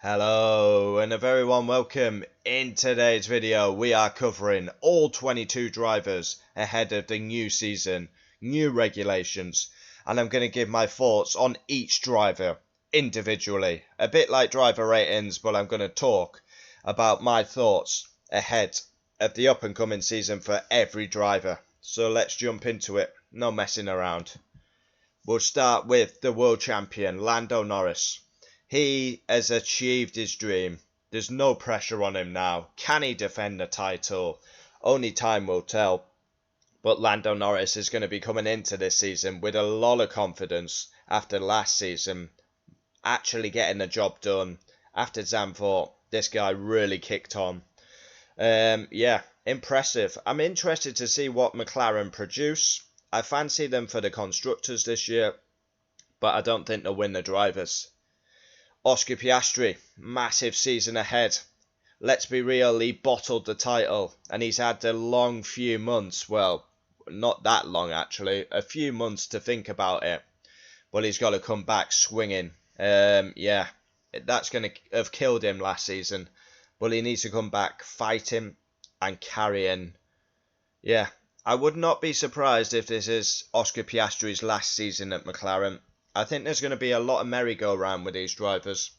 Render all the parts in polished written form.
Hello and a very warm welcome. In today's video we are covering all 22 drivers ahead of the new season, new regulations, and I'm going to give my thoughts on each driver individually. A bit like driver ratings, but I'm going to talk about my thoughts ahead of the up and coming season for every driver. So let's jump into it, no messing around. We'll start with the world champion Lando Norris. He has achieved his dream. There's no pressure on him now. Can he defend the title? Only time will tell. But Lando Norris is going to be coming into this season with a lot of confidence after last season. Actually getting the job done. After Zandvoort, this guy really kicked on. Yeah, impressive. I'm interested to see what McLaren produce. I fancy them for the constructors this year, but I don't think they'll win the drivers. Oscar Piastri, massive season ahead. Let's be real, he bottled the title and he's had a long few months, well, not that long actually, a few months to think about it. But he's got to come back swinging. Yeah, that's going to have killed him last season. But he needs to come back fighting and carrying. Yeah, I would not be surprised if this is Oscar Piastri's last season at McLaren. I think there's going to be a lot of merry-go-round with these drivers.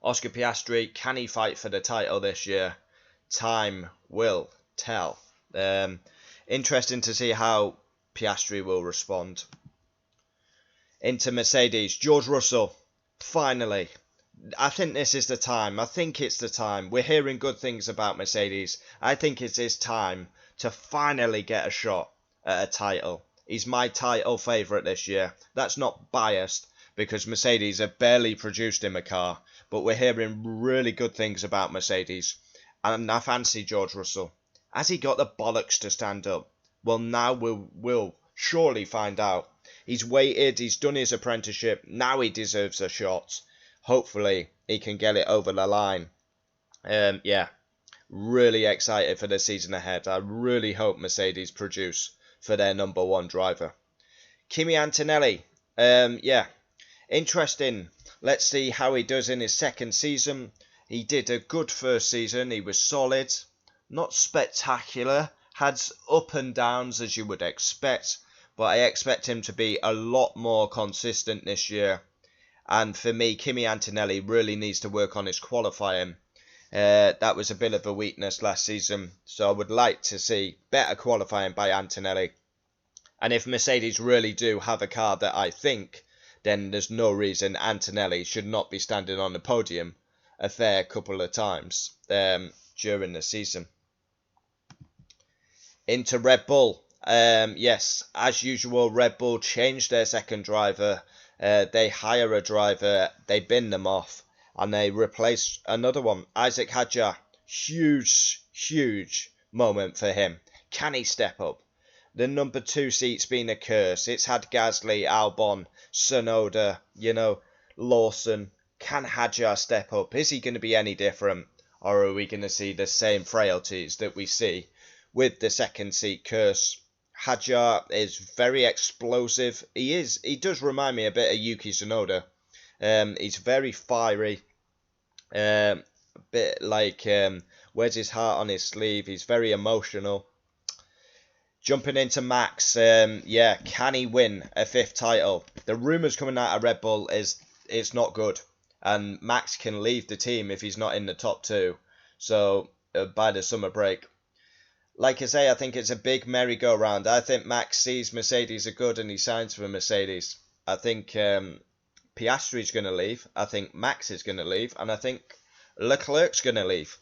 Oscar Piastri, can he fight for the title this year? Time will tell. Interesting to see how Piastri will respond. Into Mercedes, George Russell, finally. I think this is the time. I think it's the time. We're hearing good things about Mercedes. I think it's his time to finally get a shot at a title. He's my title favourite this year. That's not biased because Mercedes have barely produced him a car. But we're hearing really good things about Mercedes. And I fancy George Russell. Has he got the bollocks to stand up? Well, now we'll surely find out. He's waited. He's done his apprenticeship. Now he deserves a shot. Hopefully he can get it over the line. Yeah, really excited for the season ahead. I really hope Mercedes produce for their number one driver. Kimi Antonelli, yeah, interesting. Let's see how he does in his second season. He did a good first season. He was solid, not spectacular, had up and downs as you would expect, but I expect him to be a lot more consistent this year. And for me, Kimi Antonelli really needs to work on his qualifying. That was a bit of a weakness last season, so I would like to see better qualifying by Antonelli. And if Mercedes really do have a car that I think, then there's no reason Antonelli should not be standing on the podium a fair couple of times during the season. Into Red Bull. Yes, as usual, Red Bull changed their second driver. They hire a driver, they bin them off, and they replace another one. Isaac Hadjar, huge moment for him. Can he step up? The number 2 seat's been a curse. It's had Gasly, Albon, Tsunoda, Lawson. Can Hadjar step up? Is he going to be any different? Or are we going to see the same frailties that we see with the second seat curse? Hadjar is very explosive. He does remind me a bit of Yuki Tsunoda. He's very fiery. A bit like wears his heart on his sleeve. He's very emotional. Jumping into Max, yeah, can he win a 5th title? The rumours coming out of Red Bull is it's not good. And Max can leave the team if he's not in the top 2. So, by the summer break. Like I say, I think it's a big merry-go-round. I think Max sees Mercedes are good and he signs for Mercedes. I think Piastri's going to leave. I think Max is going to leave. And I think Leclerc's going to leave.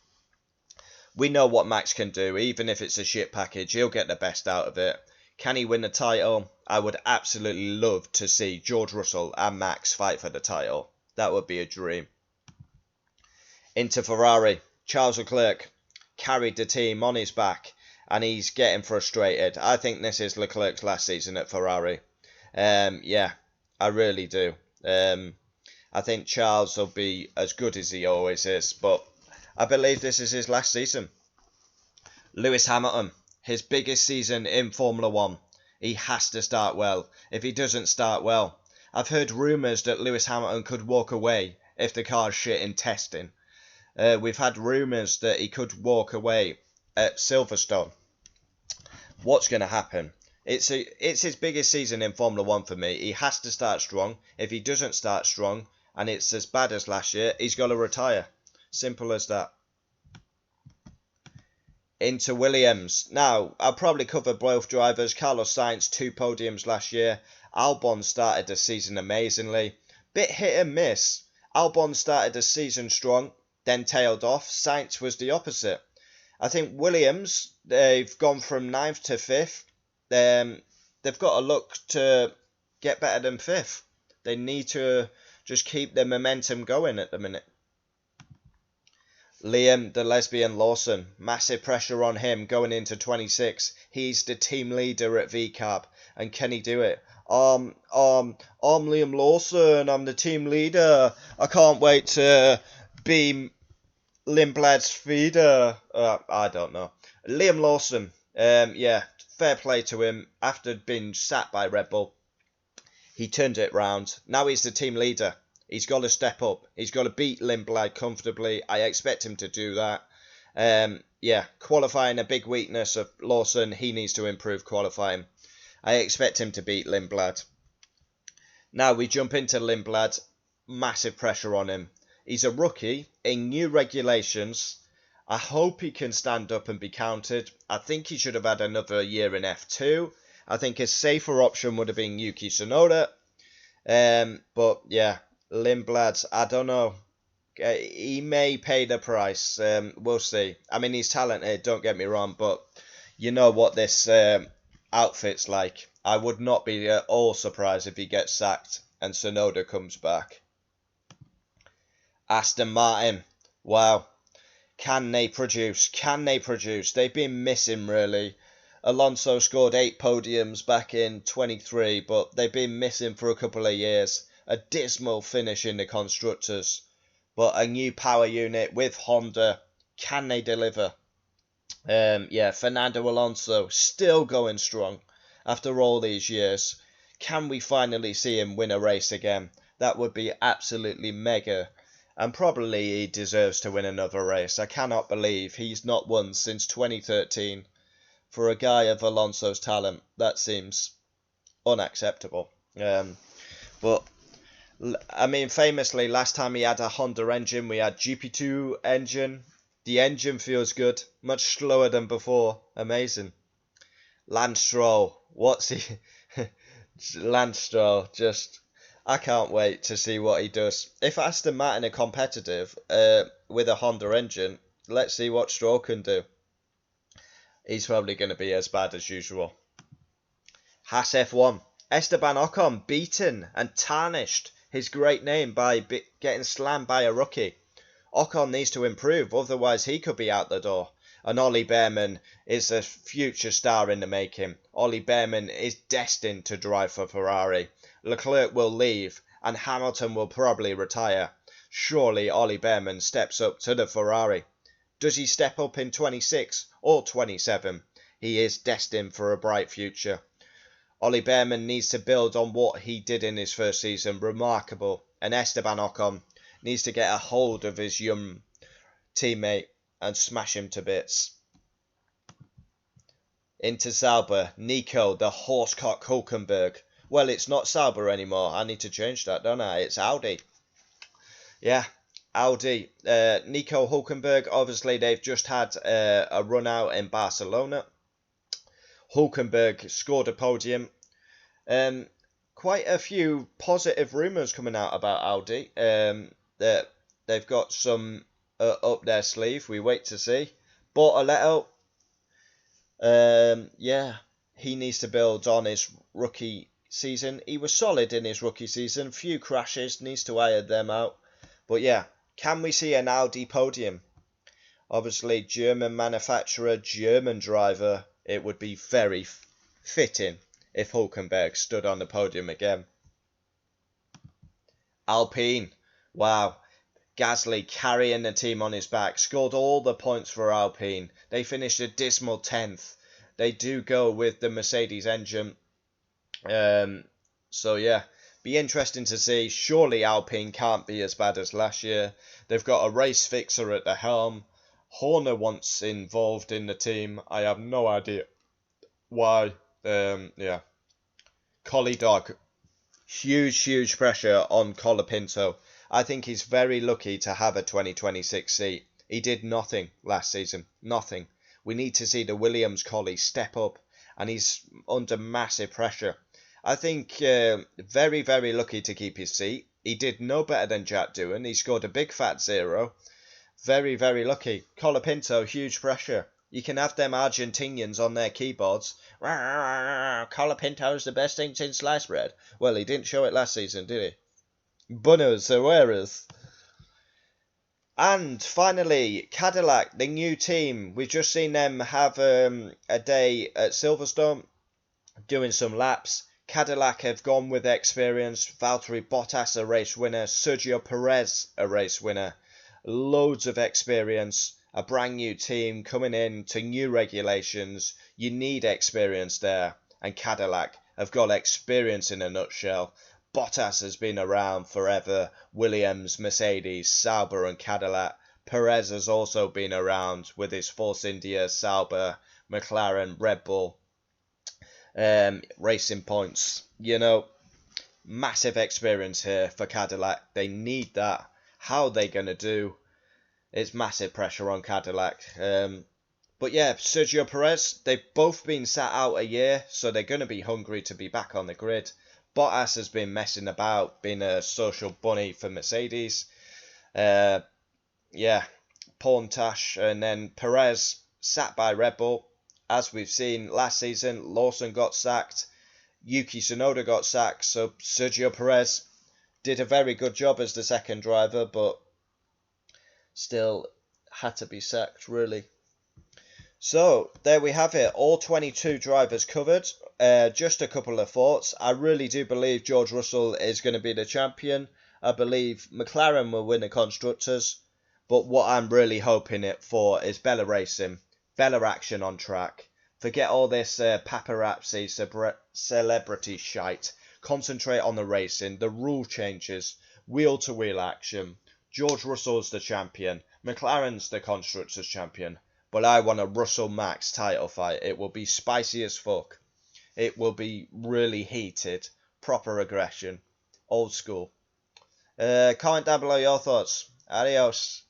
We know what Max can do. Even if it's a shit package, he'll get the best out of it. Can he win the title? I would absolutely love to see George Russell and Max fight for the title. That would be a dream. Into Ferrari. Charles Leclerc carried the team on his back. And he's getting frustrated. I think this is Leclerc's last season at Ferrari. Yeah, I really do. I think Charles will be as good as he always is. But I believe this is his last season. Lewis Hamilton, his biggest season in Formula 1. He has to start well. If he doesn't start well, I've heard rumours that Lewis Hamilton could walk away if the car's shit in testing. We've had rumours that he could walk away at Silverstone. What's going to happen? It's his biggest season in Formula 1 for me. He has to start strong. If he doesn't start strong, and it's as bad as last year, he's got to retire. Simple as that. Into Williams. Now, I'll probably cover both drivers. Carlos Sainz, 2 podiums last year. Albon started the season amazingly. Bit hit and miss. Albon started the season strong, then tailed off. Sainz was the opposite. I think Williams, they've gone from 9th to 5th. They've got to look to get better than 5th. They need to just keep their momentum going at the minute. Liam, the lesbian Lawson, massive pressure on him going into 26. He's the team leader at VCAP, and can he do it? I'm Liam Lawson, I'm the team leader. I can't wait to be Lindblad's feeder. I don't know. Liam Lawson, yeah, fair play to him. After being sat by Red Bull, he turned it round. Now he's the team leader. He's got to step up. He's got to beat Lindblad comfortably. I expect him to do that. Yeah, qualifying, a big weakness of Lawson. He needs to improve qualifying. I expect him to beat Lindblad. Now we jump into Lindblad. Massive pressure on him. He's a rookie in new regulations. I hope he can stand up and be counted. I think he should have had another year in F2. I think a safer option would have been Yuki Tsunoda. But yeah, Lindblad, I don't know. He may pay the price. We'll see. I mean, he's talented, don't get me wrong, but you know what this outfit's like. I would not be at all surprised if he gets sacked and Tsunoda comes back. Aston Martin, wow. Can they produce? Can they produce? They've been missing, really. Alonso scored 8 podiums back in 23, but they've been missing for a couple of years. A dismal finish in the Constructors. But a new power unit with Honda. Can they deliver? Yeah, Fernando Alonso still going strong after all these years. Can we finally see him win a race again? That would be absolutely mega. And probably he deserves to win another race. I cannot believe he's not won since 2013. For a guy of Alonso's talent, that seems unacceptable. But I mean, famously, last time he had a Honda engine, we had GP2 engine. The engine feels good, much slower than before. Amazing. Lance Stroll, what's he? Lance Stroll, just, I can't wait to see what he does. If Aston Martin are competitive with a Honda engine, let's see what Stroll can do. He's probably going to be as bad as usual. Haas F1. Esteban Ocon beaten and tarnished his great name by getting slammed by a rookie. Ocon needs to improve, otherwise he could be out the door. And Ollie Behrman is a future star in the making. Ollie Behrman is destined to drive for Ferrari. Leclerc will leave and Hamilton will probably retire. Surely Ollie Behrman steps up to the Ferrari. Does he step up in 26 or 27? He is destined for a bright future. Ollie Behrman needs to build on what he did in his first season. Remarkable. And Esteban Ocon needs to get a hold of his young teammate and smash him to bits. Into Sauber. Nico, the horsecock Hulkenberg. Well, it's not Sauber anymore. I need to change that, don't I? It's Audi. Yeah, Audi. Nico Hulkenberg, obviously they've just had a run out in Barcelona. Hulkenberg scored a podium. Quite a few positive rumours coming out about Audi. That they've got some up their sleeve. We wait to see. Bortoletto, yeah, he needs to build on his rookie season. He was solid in his rookie season. Few crashes, needs to iron them out. But yeah, can we see an Audi podium? Obviously, German manufacturer, German driver. It would be very fitting if Hulkenberg stood on the podium again. Alpine, wow. Gasly carrying the team on his back, scored all the points for Alpine. They finished a dismal 10th. They do go with the Mercedes engine. So yeah, Be interesting to see. Surely Alpine can't be as bad as last year. They've got a race fixer at the helm. Horner once involved in the team. I have no idea why. Yeah. Collie Dog. Huge pressure on Colapinto. I think he's very lucky to have a 2026 seat. He did nothing last season. Nothing. We need to see the Williams collie step up, and he's under massive pressure. I think very lucky to keep his seat. He did no better than Jack Doohan. He scored a big fat 0. Very lucky. Colapinto, huge pressure. You can have them Argentinians on their keyboards. Colapinto's the best thing since sliced bread. Well, he didn't show it last season, did he? Buenos Aires. And finally, Cadillac, the new team. We've just seen them have a day at Silverstone, doing some laps. Cadillac have gone with experience. Valtteri Bottas, a race winner. Sergio Perez, a race winner. Loads of experience. A brand new team coming in to new regulations. You need experience there. And Cadillac have got experience in a nutshell. Bottas has been around forever. Williams, Mercedes, Sauber and Cadillac. Perez has also been around with his Force India, Sauber, McLaren, Red Bull. Racing points. You know, massive experience here for Cadillac. They need that. How are they going to do? It's massive pressure on Cadillac. But yeah, Sergio Perez, they've both been sat out a year, so they're going to be hungry to be back on the grid. Bottas has been messing about, being a social bunny for Mercedes. Yeah, Porntash, and then Perez sat by Red Bull. As we've seen last season, Lawson got sacked, Yuki Tsunoda got sacked, so Sergio Perez did a very good job as the second driver, but still had to be sacked, really. So, there we have it, all 22 drivers covered. Just a couple of thoughts. I really do believe George Russell is going to be the champion. I believe McLaren will win the Constructors. But what I'm really hoping it for is better racing, better action on track. Forget all this paparazzi celebrity shite. Concentrate on the racing, the rule changes, wheel-to-wheel action. George Russell's the champion. McLaren's the Constructors champion. But I want a Russell-Max title fight. It will be spicy as fuck. It will be really heated. Proper aggression. Old school. Comment down below your thoughts. Adios.